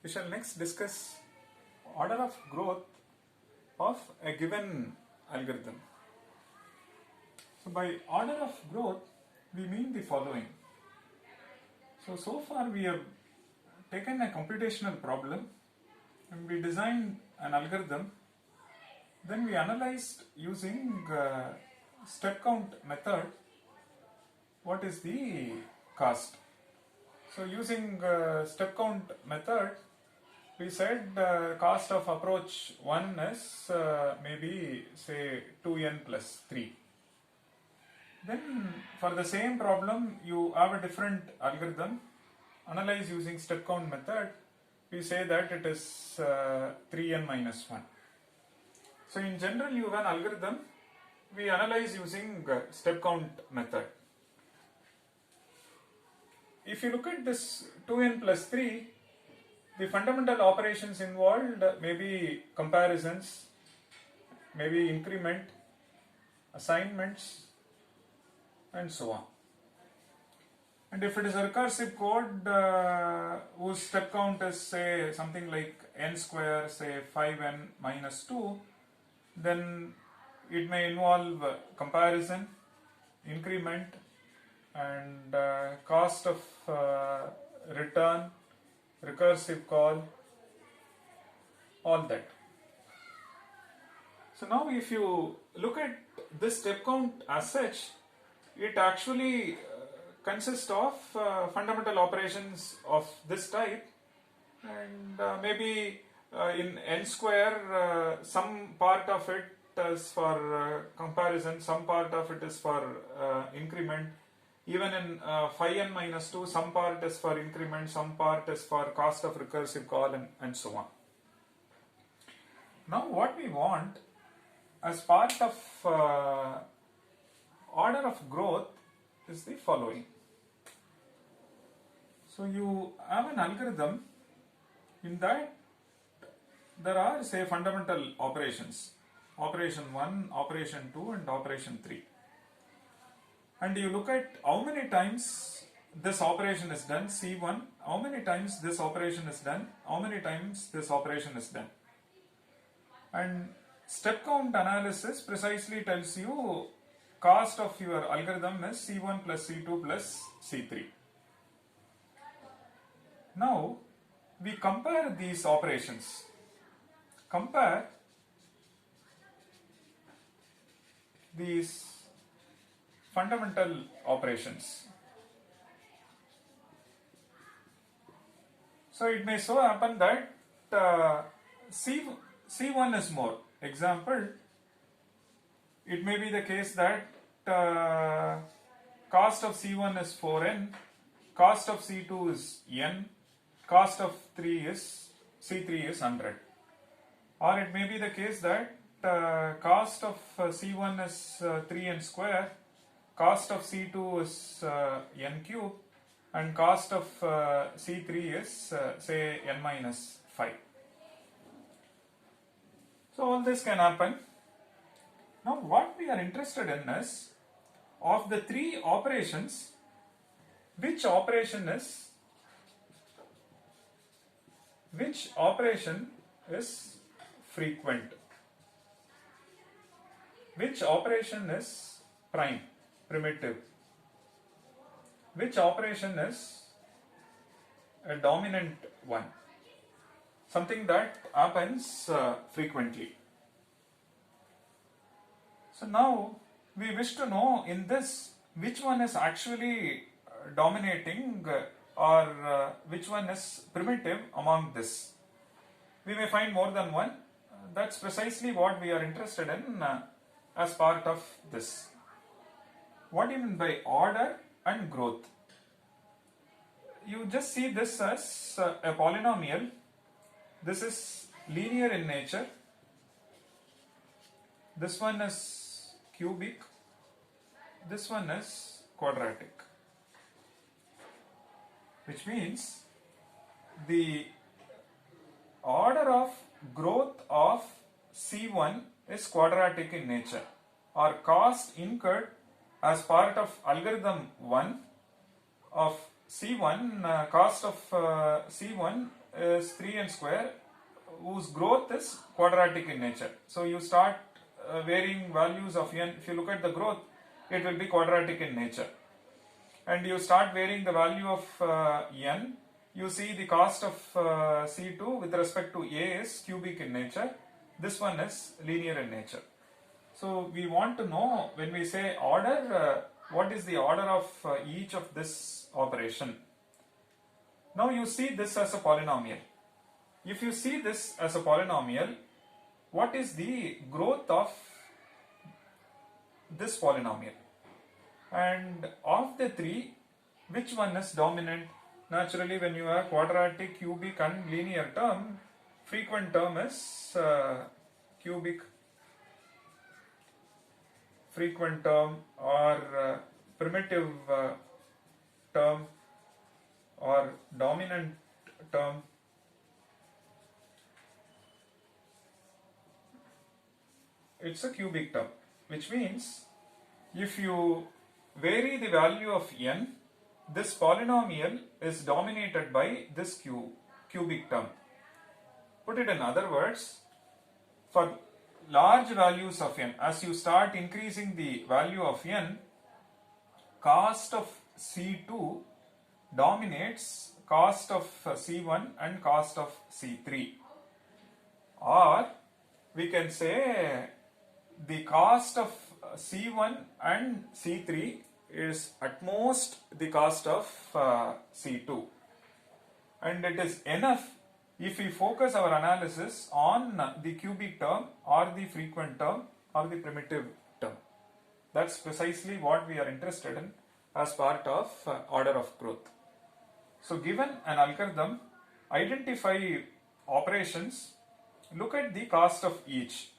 We shall next discuss order of growth of a given algorithm. So by order of growth, we mean the following. So far we have taken a computational problem and we designed an algorithm. Then we analyzed using step count method what is the cost. So using step count method, we said cost of approach 1 is maybe say 2n plus 3. Then for the same problem you have a different algorithm, analyze using step count method, we say that it is 3n minus 1. So in general you have an algorithm, we analyze using step count method. If you look at this 2n plus 3, the fundamental operations involved may be comparisons, maybe increment, assignments, and so on. And if it is a recursive code whose step count is say something like n square, say 5n minus 2, then it may involve comparison, increment, and cost of return, recursive call, all that. So now if you look at this step count as such, it actually consists of fundamental operations of this type, and maybe in n square some part of it is for comparison, some part of it is for increment. Even in 5n minus 2, some part is for increment, some part is for cost of recursive call, and so on. Now what we want as part of order of growth is the following. So you have an algorithm, in that there are say fundamental operations, operation 1, operation 2 and operation 3. And you look at how many times this operation is done, C1, how many times this operation is done, how many times this operation is done. And step count analysis precisely tells you cost of your algorithm is C1 plus C2 plus C3. Now we compare these operations. Compare these fundamental operations. So it may so happen that C1 is more. Example, it may be the case that cost of C1 is 4n, cost of C2 is n, cost of C3 is 100. Or it may be the case that cost of C1 is 3n square, cost of C2 is n cube, and cost of C3 is say n minus 5. So all this can happen. Now what we are interested in is, of the three operations, which operation is frequent, which operation is prime, primitive, which operation is a dominant one, something that happens frequently. So now we wish to know in this which one is actually dominating or which one is primitive among this. We may find more than one. That's precisely what we are interested in as part of this. What do you mean by order and growth? You just see this as a polynomial. This is linear in nature. This one is cubic. This one is quadratic. Which means the order of growth of C1 is quadratic in nature, or cost incurred as part of algorithm 1 of C1, cost of C1 is 3n square whose growth is quadratic in nature. So you start varying values of n. If you look at the growth, it will be quadratic in nature. And you start varying the value of n. You see the cost of C2 with respect to A is cubic in nature. This one is linear in nature. So we want to know, when we say order, what is the order of each of this operation. Now you see this as a polynomial. If you see this as a polynomial, what is the growth of this polynomial? And of the three, which one is dominant? Naturally, when you have quadratic, cubic and linear term, frequent term is cubic, frequent term or primitive term or dominant term. It's a cubic term, which means if you vary the value of n, this polynomial is dominated by this cubic term. Put it in other words, for large values of n, as you start increasing the value of n, cost of C2 dominates cost of C1 and cost of C3. Or we can say the cost of C1 and C3 is at most the cost of C2. And it is enough if we focus our analysis on the cubic term or the frequent term or the primitive term. That's precisely what we are interested in as part of order of growth. So given an algorithm, identify operations, look at the cost of each.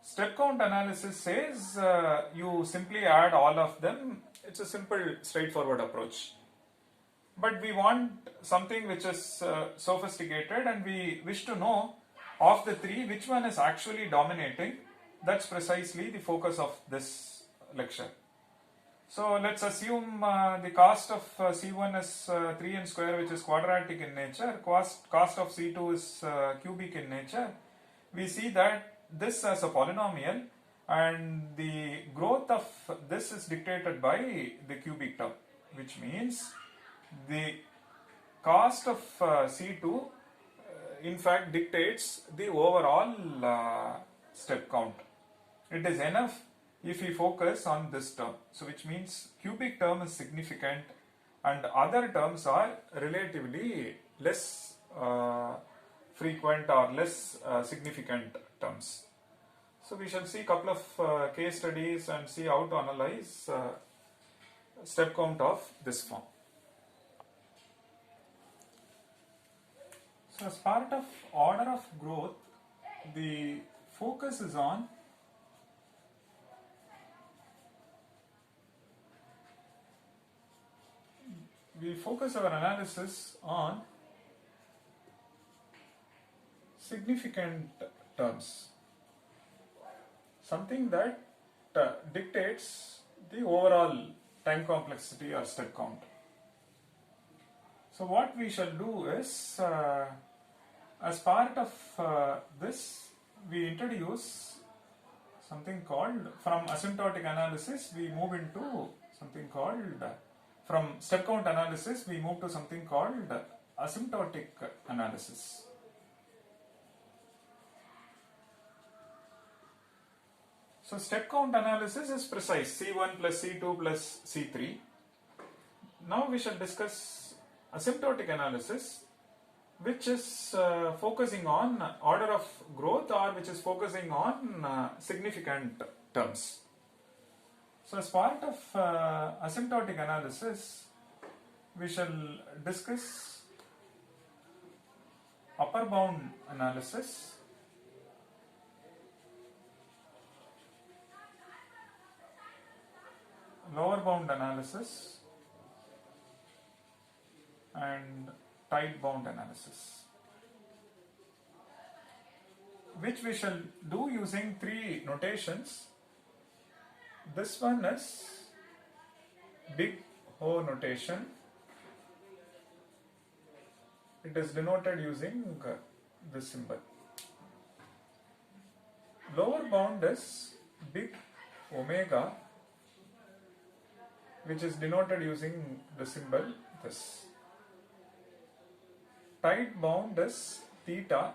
Step count analysis says you simply add all of them. It's a simple, straightforward approach. But we want something which is sophisticated, and we wish to know of the three which one is actually dominating. That's precisely the focus of this lecture. So let's assume the cost of C1 is 3n square, which is quadratic in nature. Cost of C2 is cubic in nature. We see that this as a polynomial, and the growth of this is dictated by the cubic term, which means the cost of C2 in fact dictates the overall step count. It is enough if we focus on this term. So which means cubic term is significant and other terms are relatively less frequent or less significant terms. So we shall see a couple of case studies and see how to analyze step count of this form. So as part of order of growth, the focus is on we focus our analysis on significant terms, something that dictates the overall time complexity or step count. So what we shall do is, as part of this, we introduce something called, from asymptotic analysis we move into something called, from step count analysis we move to something called asymptotic analysis. So step count analysis is precise, C1 plus C2 plus C3. Now we shall discuss asymptotic analysis, which is focusing on order of growth, or which is focusing on significant terms. So as part of asymptotic analysis, we shall discuss upper bound analysis, lower bound analysis, and tight bound analysis, which we shall do using three notations. This one is big O notation, it is denoted using this symbol. Lower bound is big omega, which is denoted using the symbol this. Tight bound is theta,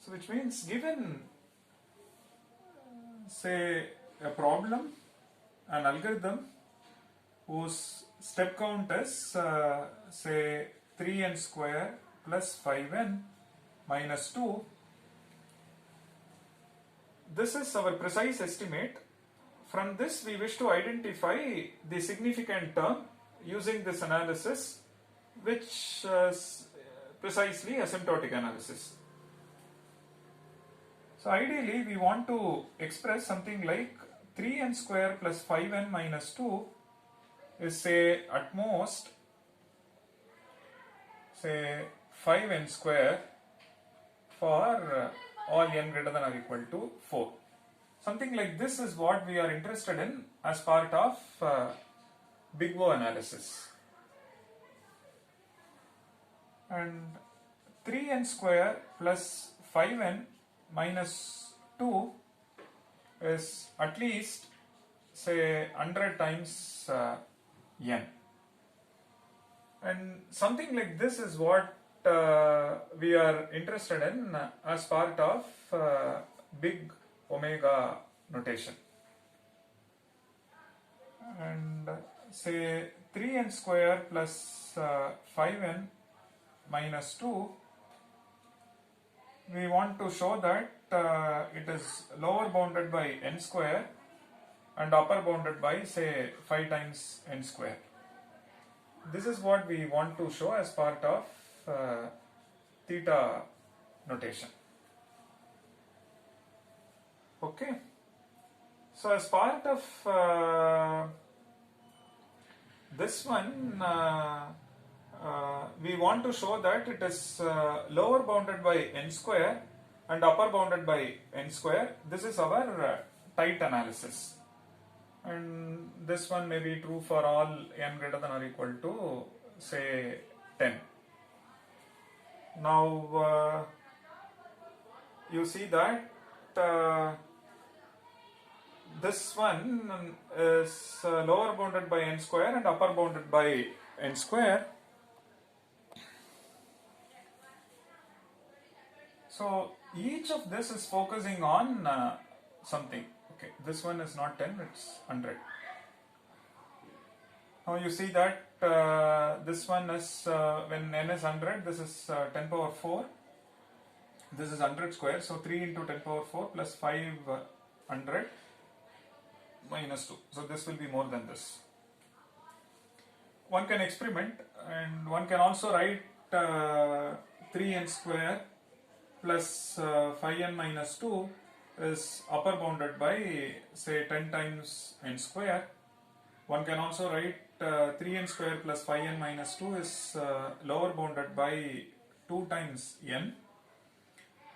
so which means given say a problem, an algorithm whose step count is say 3n square plus 5n minus 2, this is our precise estimate. From this we wish to identify the significant term using this analysis, which is precisely asymptotic analysis. So ideally we want to express something like 3n square plus 5n minus 2 is say at most say 5n square for all n greater than or equal to 4. Something like this is what we are interested in as part of Big O analysis. And 3n square plus 5n minus 2 is at least say 100 times n. And something like this is what we are interested in as part of big omega notation. And say 3n square plus 5n minus 2, we want to show that it is lower bounded by n square and upper bounded by say 5 times n square. This is what we want to show as part of theta notation. Okay. So as part of this one, we want to show that it is lower bounded by n square and upper bounded by n square. This is our tight analysis. And this one may be true for all n greater than or equal to say 10. Now you see that this one is lower bounded by n square and upper bounded by n square. So each of this is focusing on something. Okay, this one is not 10, it's 100. Now you see that this one is when n is 100, this is 10 power 4. This is 100 square, so 3 into 10 power 4 plus 500 minus 2. So this will be more than this. One can experiment, and one can also write 3n square plus 5n minus 2 is upper bounded by say 10 times n square. One can also write 3n square plus 5n minus 2 is lower bounded by 2 times n.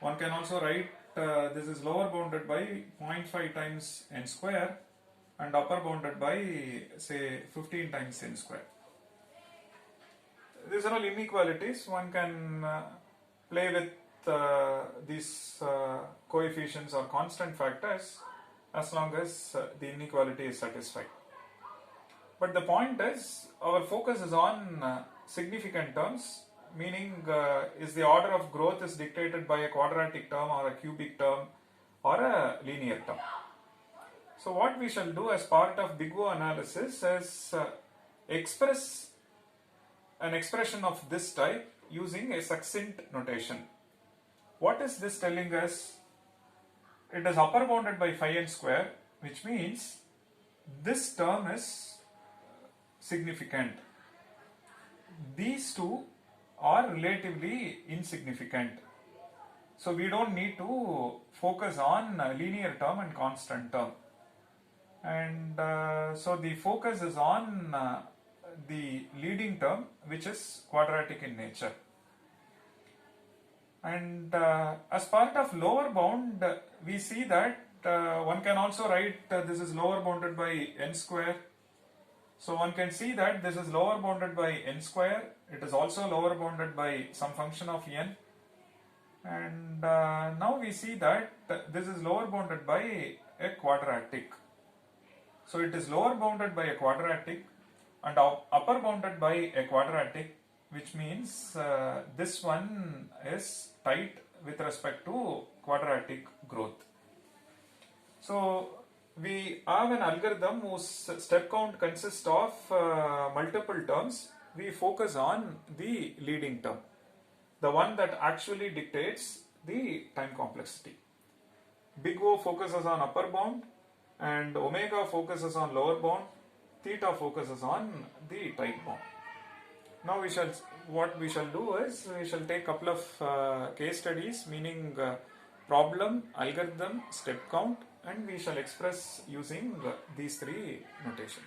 One can also write this is lower bounded by 0.5 times n square and upper bounded by say 15 times n square. These are all inequalities. One can play with these coefficients or constant factors as long as the inequality is satisfied. But the point is, our focus is on significant terms, meaning is the order of growth is dictated by a quadratic term or a cubic term or a linear term. So what we shall do as part of Big O analysis is express an expression of this type using a succinct notation. What is this telling us? It is upper bounded by 5n square, which means this term is significant. These two are relatively insignificant. So we don't need to focus on linear term and constant term. And so the focus is on the leading term, which is quadratic in nature. And as part of lower bound, we see that one can also write this is lower bounded by n square. So one can see that this is lower bounded by n square. It is also lower bounded by some function of n. And now we see that this is lower bounded by a quadratic. So it is lower bounded by a quadratic and upper bounded by a quadratic, which means this one is tight with respect to quadratic growth. So we have an algorithm whose step count consists of multiple terms. We focus on the leading term, the one that actually dictates the time complexity. Big O focuses on upper bound and omega focuses on lower bound, theta focuses on the tight bound. Now what we shall do is we shall take a couple of case studies, meaning problem, algorithm, step count, and we shall express using these three notation.